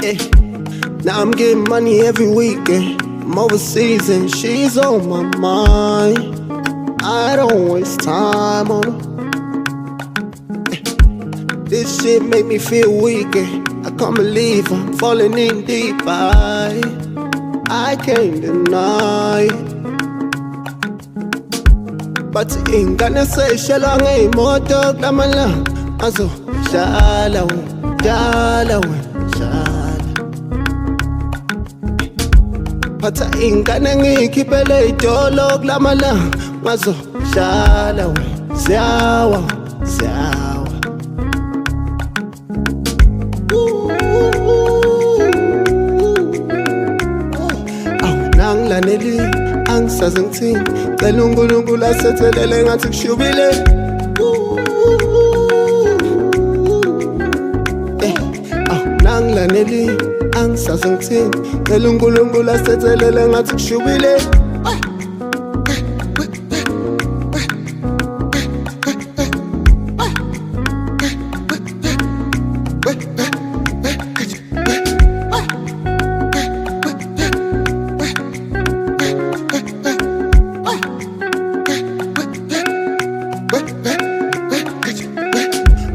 Eh. Now I'm getting money every weekend. I'm overseas and she's on my mind. I don't waste time on her. This shit make me feel weak. I can't believe I'm falling in deep. I can't deny it. But ingane seyishela ngeyimoto kulamala azo shala we shala. But ingane ngikhiphele idolo kulamala azo shala we ziyawa. Nanglaneli angisazi ngithini cela uNkulunkulu asethelele ngathi kushubile. Nanglaneli angisazi ngithini cela uNkulunkulu asethelele ngathi kushubile.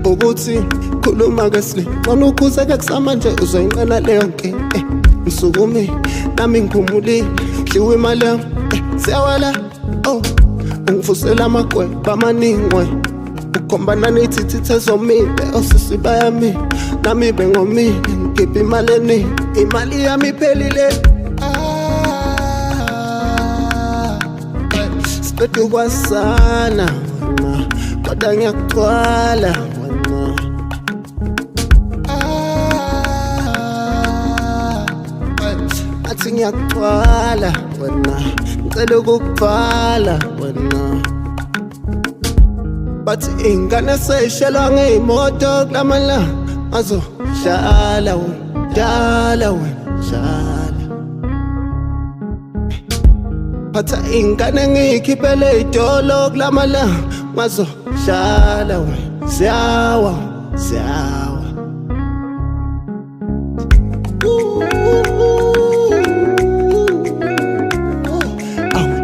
Ukuthi khuluma kahle wona ukhuzeka kusamanje uzoyinqena leyo nkinga. Ngisukume nami ngiphumulile hliwe imali yami siyawala. Ungivusela amagweba amaningwe ukhombana nethithithe zomile osisi bayami nami bengomile ngikhipha imali eningi imali yami iphelile. Siqeda ukwasana wena kodwa ngiyakugcwala wena. Athi ngiyakugcwala wena ngicela ukukubhala wena. But ingane seyishelwa ngeyimoto kulamala azo shala we shala. But ingane ngikhiphele idolo kulamala azo shala we ziyawa.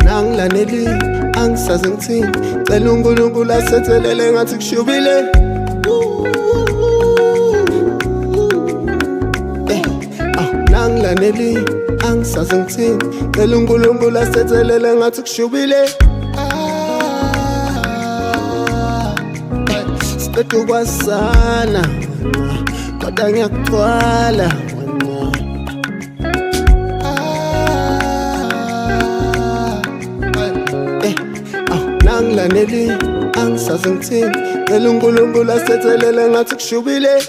Nanglaneli angisazi ngithini cela uNkulunkulu asethelele ngathi kushubile. Nanglaneli angisazi ngithini cela uNkulunkulu asethelele ngathi kushubile. Siqeda ukwasana wena kodwa ngiyakugcwala wena. Nanglaneli angisazi ngithini cela uNkulunkulu asethelele ngathi kushubile.